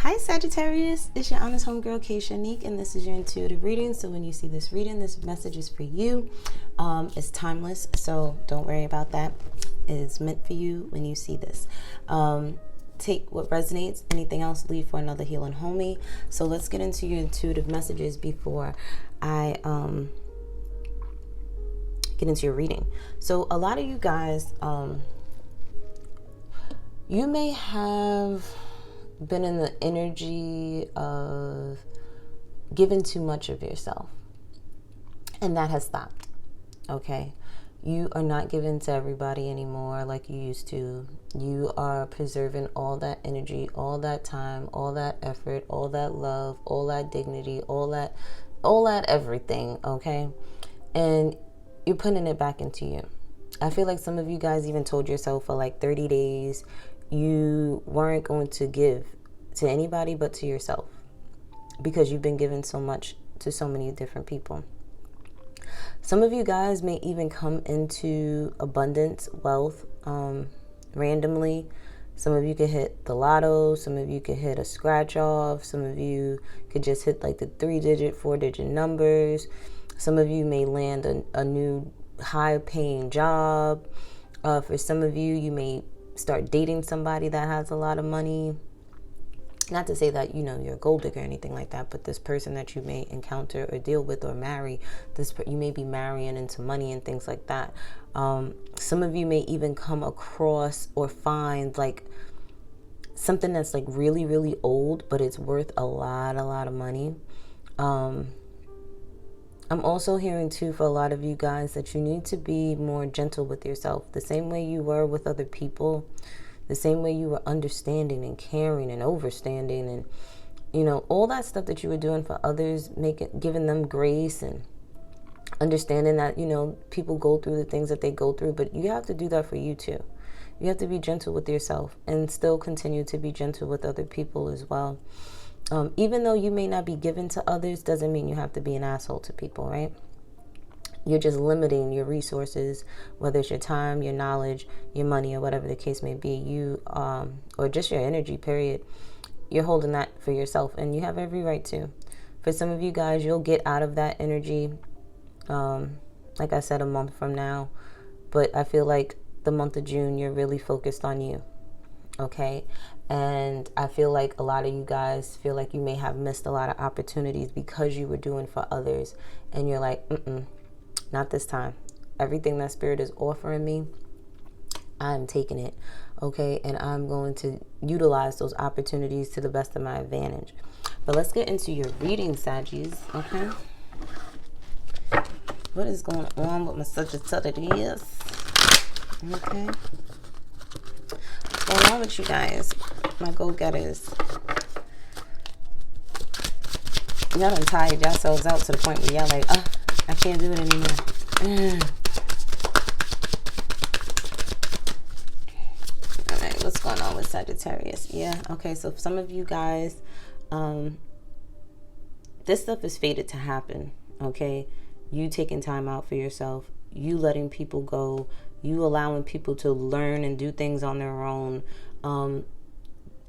Hi Sagittarius, it's your honest homegirl ᴇᴏ, and this is your intuitive reading. So when you see this reading, this message is for you. It's timeless, so don't worry about that. It's meant for you when you see this. Take what resonates, anything else leave for another healing homie. So let's get into your intuitive messages before I get into your reading. So a lot of you guys, you may have been in the energy of giving too much of yourself, and that has stopped. Okay, you are not giving to everybody anymore like you used to. You are preserving all that energy, all that time, all that effort, all that love, all that dignity, all that everything. Okay, and you're putting it back into you. I feel like some of you guys even told yourself for like 30 days you weren't going to give to anybody but to yourself, because you've been given so much to so many different people. Some of you guys may even come into abundance, wealth, randomly. Some of you could hit the lotto. Some of you could hit a scratch off. Some of you could just hit like the 3-digit, 4-digit numbers. Some of you may land a new high-paying job. For some of you, you may start dating somebody that has a lot of money. Not to say that, you're a gold digger or anything like that, but this person that you may encounter or deal with or marry, you may be marrying into money and things like that. Some of you may even come across or find like something that's like really, really old, but it's worth a lot of money. I'm also hearing too, for a lot of you guys, that you need to be more gentle with yourself. The same way you were with other people, the same way you were understanding and caring and overstanding and, all that stuff that you were doing for others, giving them grace and understanding that, people go through the things that they go through, but you have to do that for you too. You have to be gentle with yourself and still continue to be gentle with other people as well. Even though you may not be given to others, doesn't mean you have to be an asshole to people, right? You're just limiting your resources, whether it's your time, your knowledge, your money, or whatever the case may be. Or just your energy, period. You're holding that for yourself, and you have every right to. For some of you guys, you'll get out of that energy, like I said, a month from now. But I feel like the month of June, you're really focused on you. Okay, and I feel like a lot of you guys feel like you may have missed a lot of opportunities because you were doing for others, and you're like, not this time. Everything that spirit is offering me, I'm taking it. Okay, and I'm going to utilize those opportunities to the best of my advantage. But let's get into your reading, Saggies. Okay, what is going on with my Sagittarius? Okay, what's going on with you guys, my go-getters? Y'all done tired yourselves out to the point where y'all like, I can't do it anymore. All right, what's going on with Sagittarius? Yeah, okay, so some of you guys, this stuff is fated to happen, okay? You taking time out for yourself, you letting people go, you allowing people to learn and do things on their own.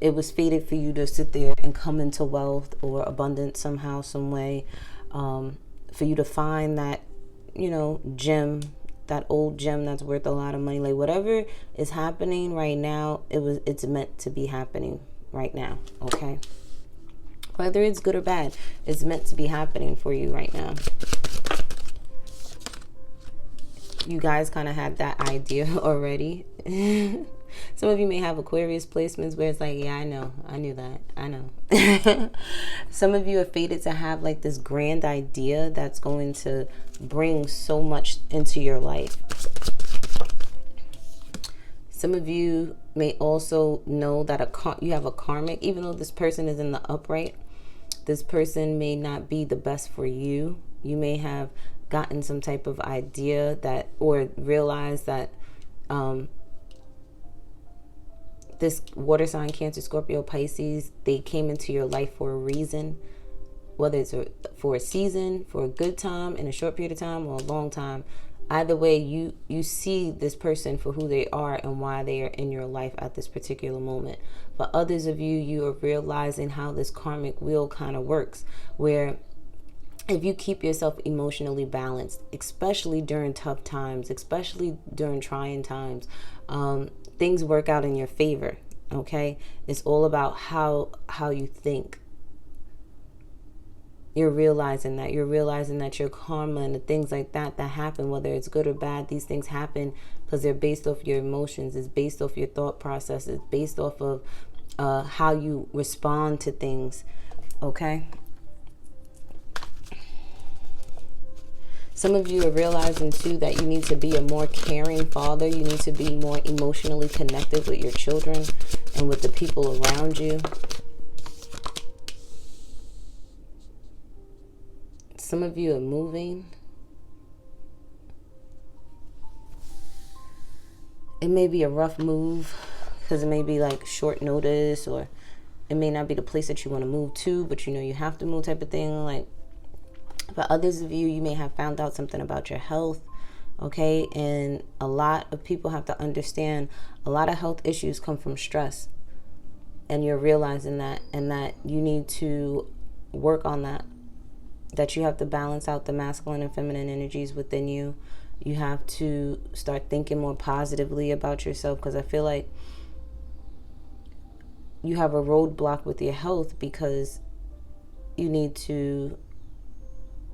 It was fated for you to sit there and come into wealth or abundance somehow, some way. For you to find that, gem, that old gem that's worth a lot of money. Like whatever is happening right now, it's meant to be happening right now, okay? Whether it's good or bad, it's meant to be happening for you right now. You guys kind of had that idea already. Some of you may have Aquarius placements where it's like, yeah, I know. I knew that. I know. Some of you are fated to have like this grand idea that's going to bring so much into your life. Some of you may also know that you have a karmic, even though this person is in the upright, this person may not be the best for you. You may have gotten some type of idea that, or realized that, this water sign, Cancer, Scorpio, Pisces, they came into your life for a reason, whether it's for a season, for a good time, in a short period of time, or a long time. Either way, you see this person for who they are and why they are in your life at this particular moment. For others of you, you are realizing how this karmic wheel kind of works, where if you keep yourself emotionally balanced, especially during tough times, especially during trying times, things work out in your favor. Okay, it's all about how you think. You're realizing that your karma and the things like that happen, whether it's good or bad, these things happen because they're based off your emotions. It's based off your thought process. It's based off of how you respond to things. Okay. Some of you are realizing too that you need to be a more caring father. You need to be more emotionally connected with your children and with the people around you. Some of you are moving. It may be a rough move because it may be like short notice, or it may not be the place that you want to move to, but you know you have to move type of thing. Like, for others of you, you may have found out something about your health. Okay, and a lot of people have to understand a lot of health issues come from stress, and you're realizing that, and that you need to work on that. That you have to balance out the masculine and feminine energies within you. You have to start thinking more positively about yourself, because I feel like you have a roadblock with your health because you need to,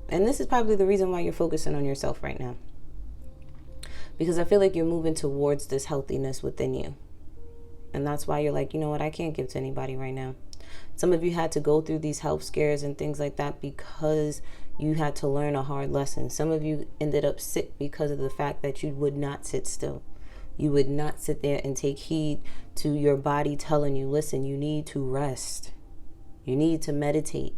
and this is probably the reason why you're focusing on yourself right now, because I feel like you're moving towards this healthiness within you. And that's why you're like, you know what, I can't give to anybody right now. Some of you had to go through these health scares and things like that because you had to learn a hard lesson. Some of you ended up sick because of the fact that you would not sit still. You would not sit there and take heed to your body telling you, listen, you need to rest. You need to meditate.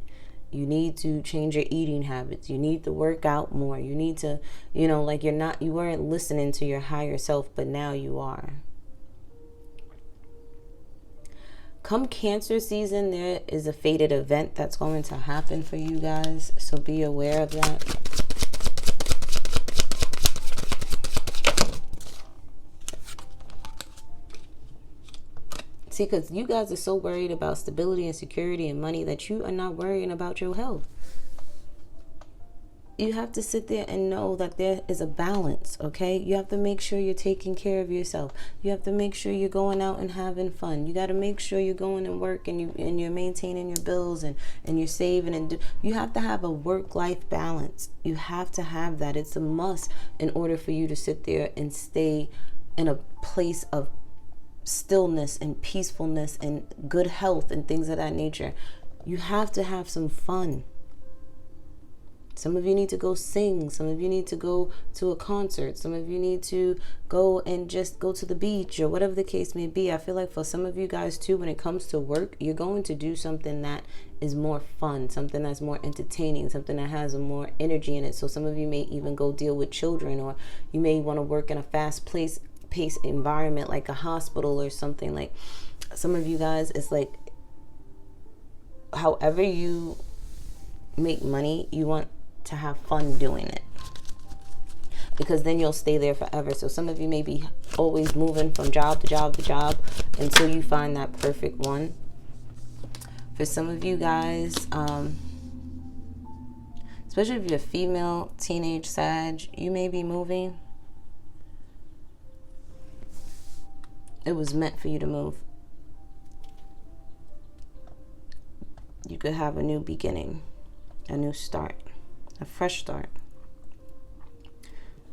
You need to change your eating habits. You need to work out more. You need to, you know, like you weren't listening to your higher self, but now you are. Come Cancer season, there is a fated event that's going to happen for you guys. So be aware of that. See, because you guys are so worried about stability and security and money that you are not worrying about your health. You have to sit there and know that there is a balance, okay? You have to make sure you're taking care of yourself. You have to make sure you're going out and having fun. You got to make sure you're going and work and you're maintaining your bills and you're saving. And you have to have a work-life balance. You have to have that. It's a must in order for you to sit there and stay in a place of stillness and peacefulness and good health and things of that nature. You have to have some fun. Some of you need to go sing. Some of you need to go to a concert. Some of you need to go and just go to the beach or whatever the case may be. I feel like for some of you guys too, when it comes to work, you're going to do something that is more fun, something that's more entertaining, something that has more energy in it. So some of you may even go deal with children, or you may want to work in a fast-paced environment like a hospital or something. Like some of you guys, it's like however you make money, you want to have fun doing it, because then you'll stay there forever. So some of you may be always moving from job to job to job until you find that perfect one. For some of you guys, especially if you're female, teenage Sag, you may be moving. It was meant for you to move. You could have a new beginning, a new start, a fresh start.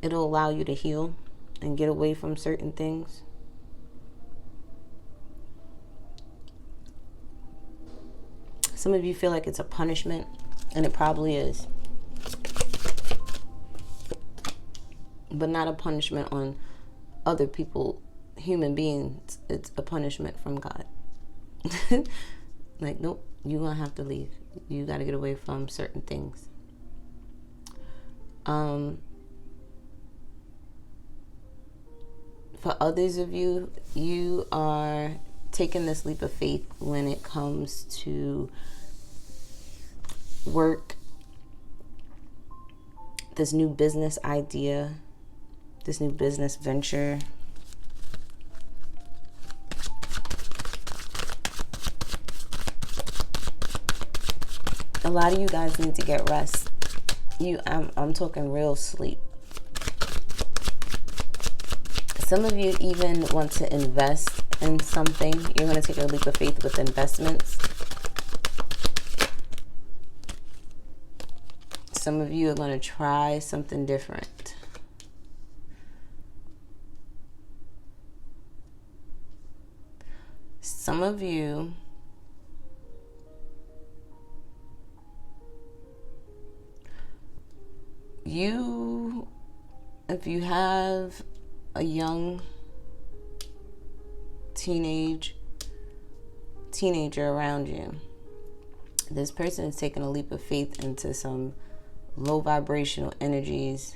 It'll allow you to heal and get away from certain things. Some of you feel like it's a punishment, and it probably is. But not a punishment on other people, human beings. It's a punishment from God. Like, nope, you're going to have to leave. You got to get away from certain things. For others of you, you are taking this leap of faith when it comes to work, this new business idea, this new business venture. A lot of you guys need to get rest. I'm talking real sleep. Some of you even want to invest in something. You're going to take a leap of faith with investments. Some of you are going to try something different. Some of you if you have a young teenager around you, this person is taking a leap of faith into some low vibrational energies.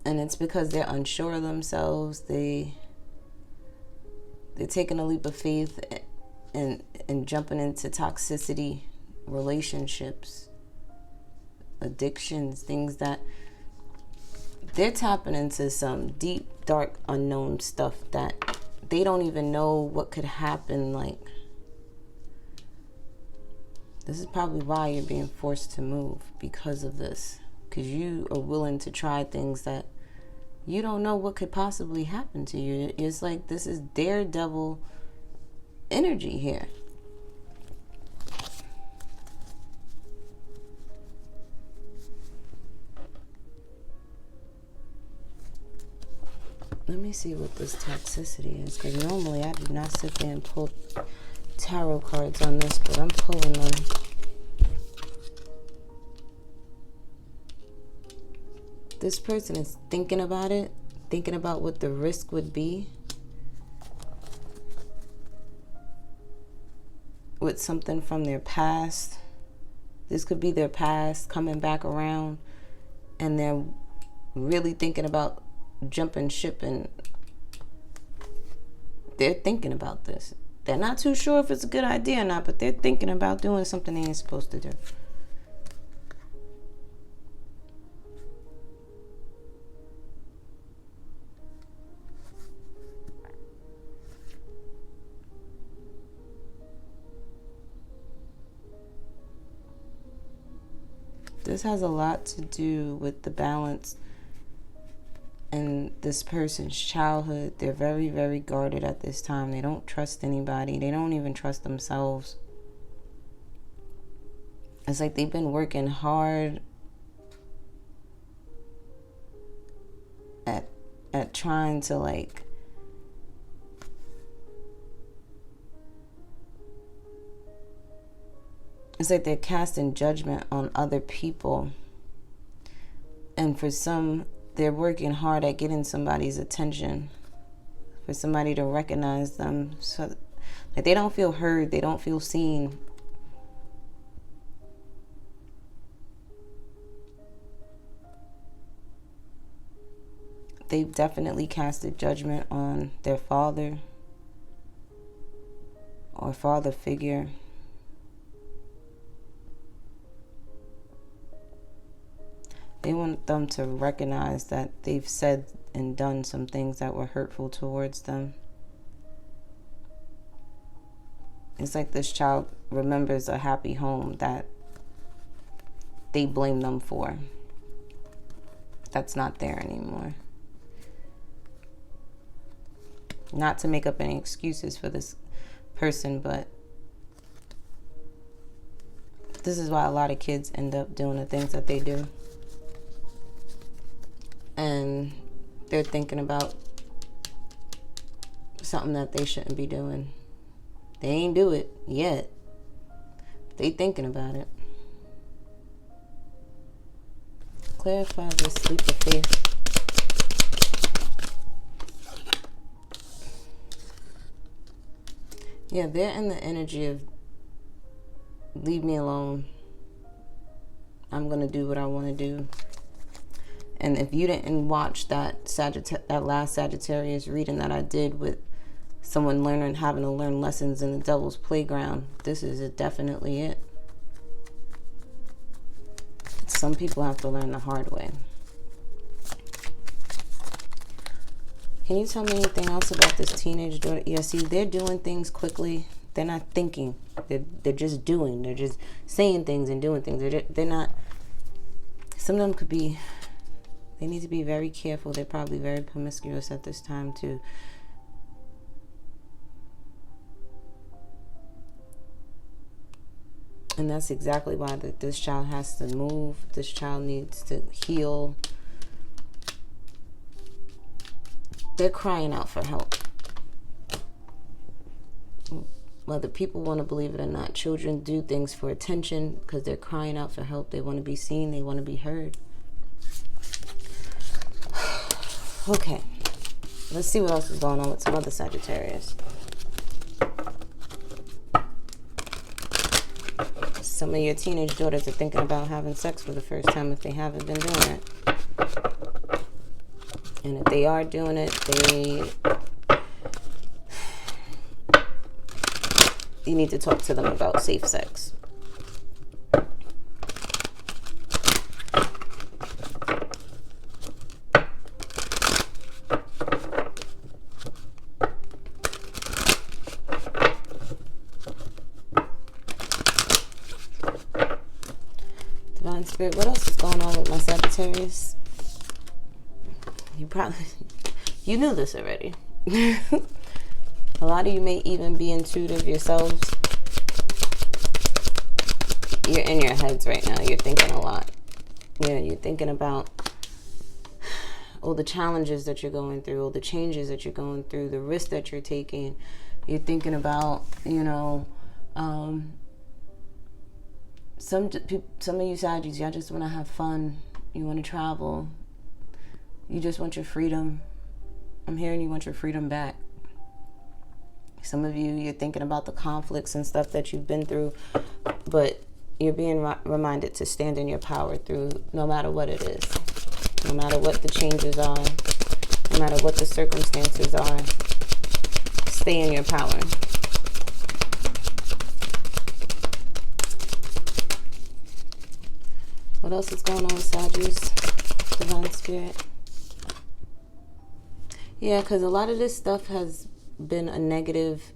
And it's because they're unsure of themselves. They're taking a leap of faith and jumping into toxicity, relationships, addictions, things that they're tapping into some deep, dark, unknown stuff that they don't even know what could happen. Like, this is probably why you're being forced to move, because of this. Because you are willing to try things that you don't know what could possibly happen to you. It's like this is daredevil energy here. Let me see what this toxicity is, because normally I do not sit there and pull tarot cards on this, but I'm pulling them. This person is thinking about it, thinking about what the risk would be with something from their past. This could be their past coming back around, and they're really thinking about jumping ship, and they're thinking about this. They're not too sure if it's a good idea or not, but they're thinking about doing something they ain't supposed to do. This has a lot to do with the balance in this person's childhood. They're very, very guarded at this time. They don't trust anybody. They don't even trust themselves. It's like they've been working hard at trying to, like, it's like they're casting judgment on other people. And for some, they're working hard at getting somebody's attention, for somebody to recognize them. So, like, they don't feel heard. They don't feel seen. They've definitely casted judgment on their father or father figure. They want them to recognize that they've said and done some things that were hurtful towards them. It's like this child remembers a happy home that they blame them for. That's not there anymore. Not to make up any excuses for this person, but this is why a lot of kids end up doing the things that they do. And they're thinking about something that they shouldn't be doing. They ain't do it yet. They thinking about it. Clarify this leap of faith. Yeah, they're in the energy of leave me alone. I'm going to do what I want to do. And if you didn't watch that last Sagittarius reading that I did with someone having to learn lessons in the devil's playground, this is definitely it. some people have to learn the hard way. Can you tell me anything else about this teenage daughter? Yeah, see, they're doing things quickly. They're not thinking. They're just doing. They're just saying things and doing things. They're not. Some of them could be. They need to be very careful. They're probably very promiscuous at this time too. And that's exactly why this child has to move. This child needs to heal. They're crying out for help. Whether people want to believe it or not, children do things for attention because they're crying out for help. They want to be seen. They want to be heard. Okay. Let's see what else is going on with some other Sagittarius. Some of your teenage daughters are thinking about having sex for the first time if they haven't been doing it. And if they are doing it, you need to talk to them about safe sex. Divine Spirit, what else is going on with my Sagittarius? You knew this already. A lot of you may even be intuitive yourselves. You're in your heads right now. You're thinking a lot. Yeah, you're thinking about all the challenges that you're going through, all the changes that you're going through, the risks that you're taking. You're thinking about, some of you Saggies, y'all just want to have fun. You want to travel. You just want your freedom. I'm hearing you want your freedom back. Some of you, you're thinking about the conflicts and stuff that you've been through, but you're being reminded to stand in your power through no matter what it is, no matter what the changes are, no matter what the circumstances are. Stay in your power. What else is going on with Saggies? Divine Spirit. Yeah, because a lot of this stuff has been a negative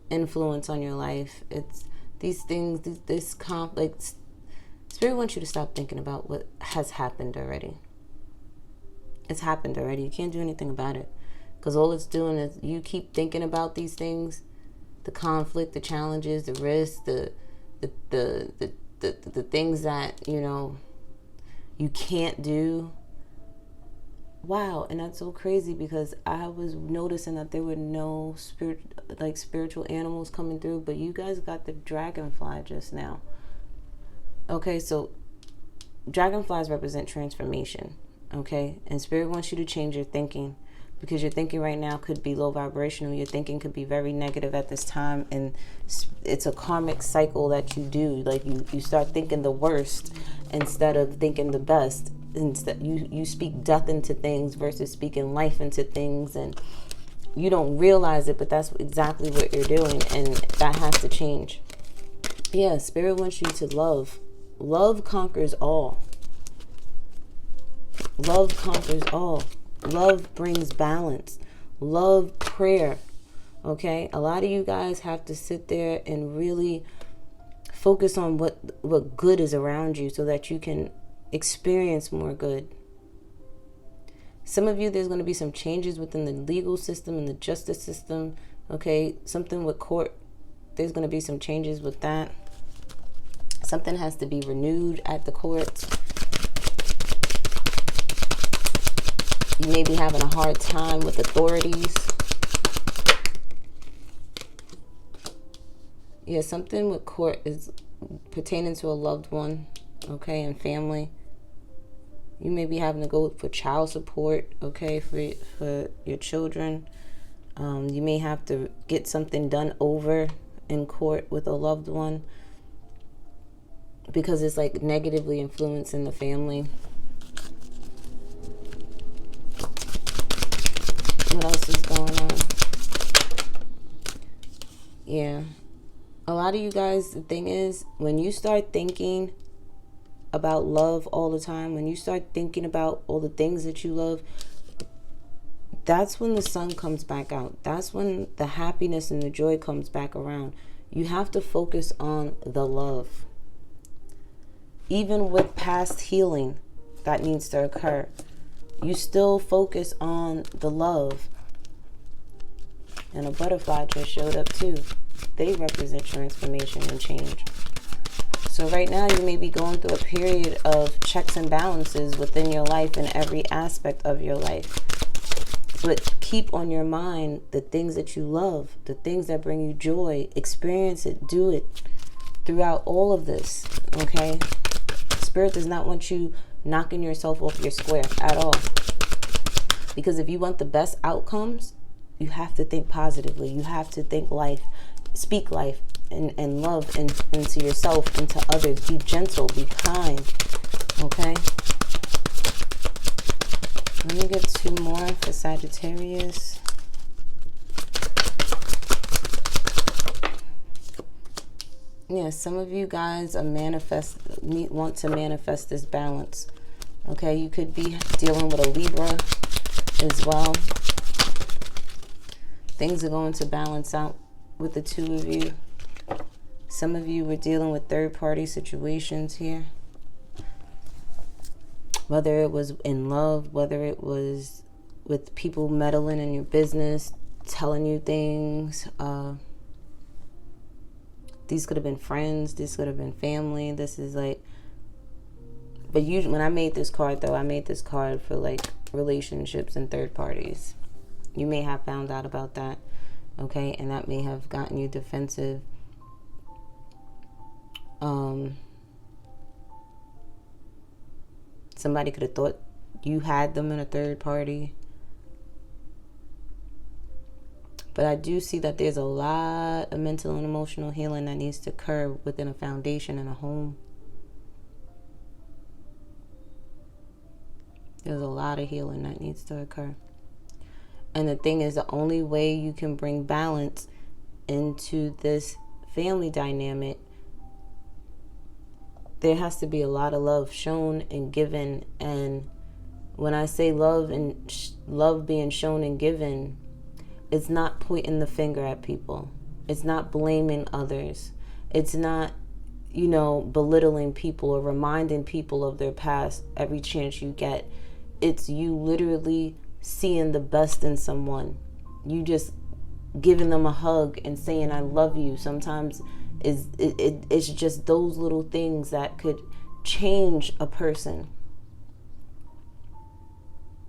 influence on your life. It's these things, this conflict. Spirit wants you to stop thinking about what has happened already. It's happened already. You can't do anything about it. Because all it's doing is you keep thinking about these things, the conflict, the challenges, the risks, the things that, you can't do. Wow, and that's so crazy because I was noticing that there were no spiritual animals coming through, but you guys got the dragonfly just now. Okay, so dragonflies represent transformation, okay? And Spirit wants you to change your thinking because your thinking right now could be low vibrational. Your thinking could be very negative at this time, and it's a karmic cycle that you do. Like you start thinking the worst instead of thinking the best. Instead, you speak death into things versus speaking life into things, and you don't realize it, but that's exactly what you're doing, and that has to change. Yeah, Spirit wants you to love. Love conquers all. Love conquers all. Love brings balance. Love, prayer. Okay, a lot of you guys have to sit there and really focus on what good is around you so that you can experience more good. Some of you, there's going to be some changes within the legal system and the justice system. Okay, something with court, there's going to be some changes with that. Something has to be renewed at the courts. You may be having a hard time with authorities. Yeah, something with court is pertaining to a loved one, okay, and family. You may be having to go for child support, okay, for your children. You may have to get something done over in court with a loved one because it's like negatively influencing the family. What else is going on? Yeah. A lot of you guys, the thing is, when you start thinking about love all the time, when you start thinking about all the things that you love, that's when the sun comes back out. That's when the happiness and the joy comes back around. You have to focus on the love. Even with past healing that needs to occur, you still focus on the love. And a butterfly just showed up too. They represent transformation and change. So right now you may be going through a period of checks and balances within your life in every aspect of your life. But keep on your mind the things that you love, the things that bring you joy. Experience it, do it throughout all of this, okay? Spirit does not want you knocking yourself off your square at all. Because if you want the best outcomes, you have to think positively. You have to think life, speak life, and love into yourself and to others. Be gentle, be kind, okay? Let me get 2 more for Sagittarius. Yeah, some of you guys are want to manifest this balance. Okay, you could be dealing with a Libra as well. Things are going to balance out with the 2 of you. Some of you were dealing with third-party situations here. Whether it was in love, whether it was with people meddling in your business, telling you things. These could have been friends. This could have been family. This is like... But usually, when I made this card, though, I made this card for, like, relationships and third parties. You may have found out about that, okay? And that may have gotten you defensive. Somebody could have thought you had them in a third party. But I do see that there's a lot of mental and emotional healing that needs to occur within a foundation and a home. There's a lot of healing that needs to occur. And the thing is, the only way you can bring balance into this family dynamic, there has to be a lot of love shown and given. And when I say love and love being shown and given, it's not pointing the finger at people. It's not blaming others. It's not, you know, belittling people or reminding people of their past every chance you get. It's you literally seeing the best in someone. You just giving them a hug and saying, I love you. Sometimes it's just those little things that could change a person.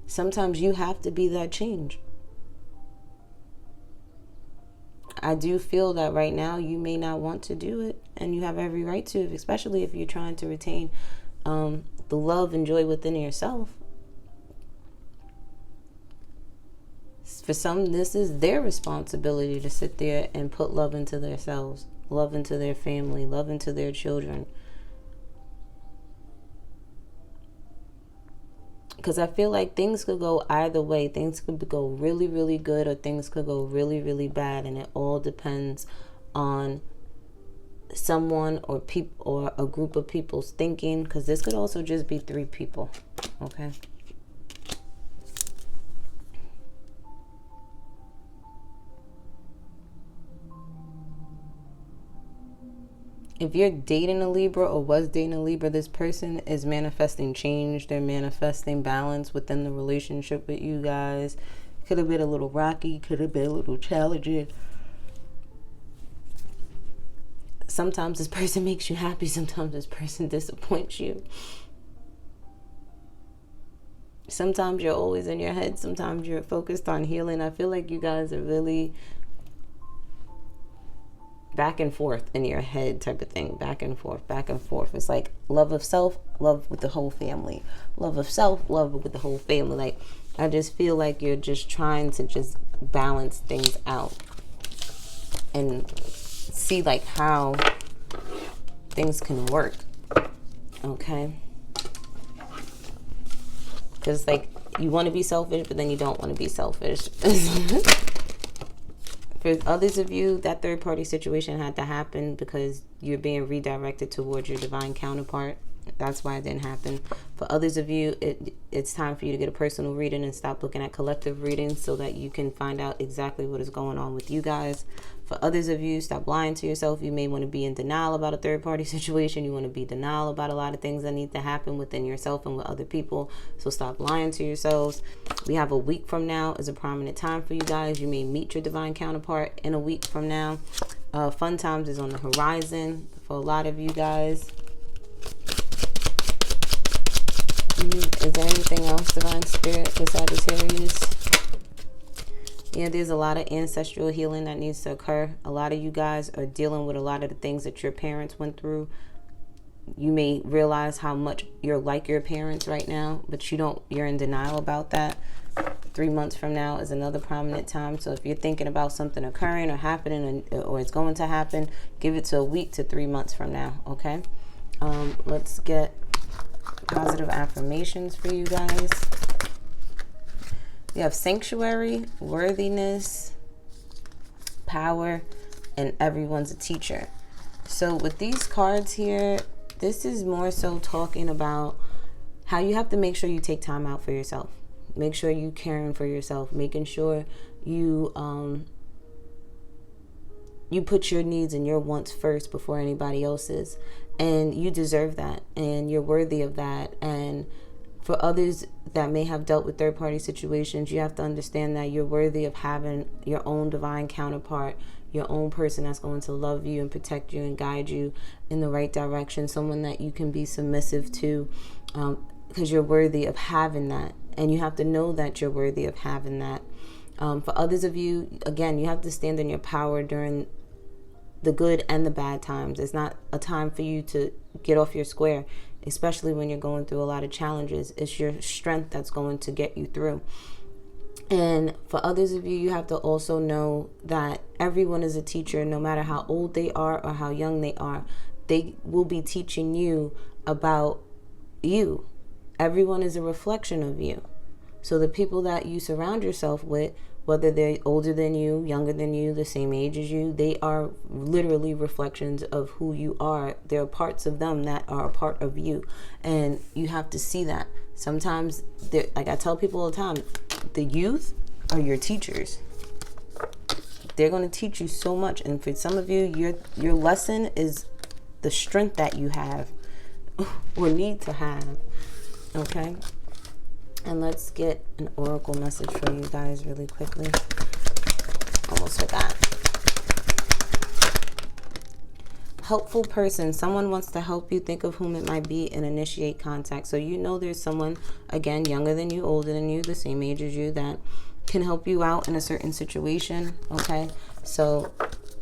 Sometimes you have to be that change. I do feel that right now you may not want to do it, and you have every right to, especially if you're trying to retain the love and joy within yourself. For some, this is their responsibility to sit there and put love into themselves, love into their family, love into their children. Because I feel like things could go either way. Things could go really, really good, or things could go really, really bad. And it all depends on someone or people or a group of people's thinking. Because this could also just be 3 people. Okay. If you're dating a Libra or was dating a Libra, this person is manifesting change. They're manifesting balance within the relationship with you guys. Could have been a little rocky. Could have been a little challenging. Sometimes this person makes you happy. Sometimes this person disappoints you. Sometimes you're always in your head. Sometimes you're focused on healing. I feel like you guys are really back and forth in your head type of thing. Back and forth, back and forth. It's like love of self, love with the whole family. Love of self, love with the whole family. Like, I just feel like you're just trying to just balance things out and see like how things can work. Okay? Because like you want to be selfish, but then you don't want to be selfish. For others of you, that third party situation had to happen because you're being redirected towards your divine counterpart. That's why it didn't happen. For others of you, it's time for you to get a personal reading and stop looking at collective readings so that you can find out exactly what is going on with you guys. For others of you, stop lying to yourself. You may want to be in denial about a third-party situation. You want to be denial about a lot of things that need to happen within yourself and with other people. So stop lying to yourselves. We have a week from now is a prominent time for you guys. You may meet your divine counterpart in a week from now. Fun times is on the horizon for a lot of you guys. Is there anything else, Divine Spirit, for Sagittarius? Yeah, there's a lot of ancestral healing that needs to occur. A lot of you guys are dealing with a lot of the things that your parents went through. You may realize how much you're like your parents right now, but you're in denial about that. 3 months from now is another prominent time. So if you're thinking about something occurring or happening or it's going to happen, give it to a week to 3 months from now, okay? Let's get positive affirmations for you guys. We have sanctuary, worthiness, power, and everyone's a teacher. So with these cards here, this is more so talking about how you have to make sure you take time out for yourself. Make sure you caring for yourself, making sure you put your needs and your wants first before anybody else's. And you deserve that, and you're worthy of that. And for others that may have dealt with third-party situations, you have to understand that you're worthy of having your own divine counterpart, your own person that's going to love you and protect you and guide you in the right direction, someone that you can be submissive to, because you're worthy of having that. And you have to know that you're worthy of having that. For others of you, again, you have to stand in your power during the good and the bad times. It's not a time for you to get off your square, especially when you're going through a lot of challenges. It's your strength that's going to get you through. And for others of you, you have to also know that everyone is a teacher, no matter how old they are or how young they are. They will be teaching you about you. Everyone is a reflection of you. So the people that you surround yourself with, whether they're older than you, younger than you, the same age as you, they are literally reflections of who you are. There are parts of them that are a part of you. And you have to see that. Sometimes, like I tell people all the time, the youth are your teachers. They're going to teach you so much. And for some of you, your lesson is the strength that you have or need to have. Okay? And let's get an oracle message for you guys really quickly. Almost forgot. Helpful person. Someone wants to help you. Think of whom it might be and initiate contact. So you know there's someone, again, younger than you, older than you, the same age as you, that can help you out in a certain situation. Okay? So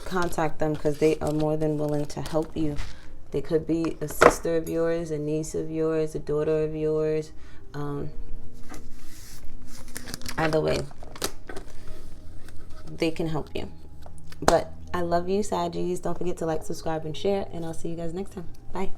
contact them because they are more than willing to help you. They could be a sister of yours, a niece of yours, a daughter of yours. Either way, they can help you. But I love you, Saggies. Don't forget to like, subscribe, and share. And I'll see you guys next time. Bye.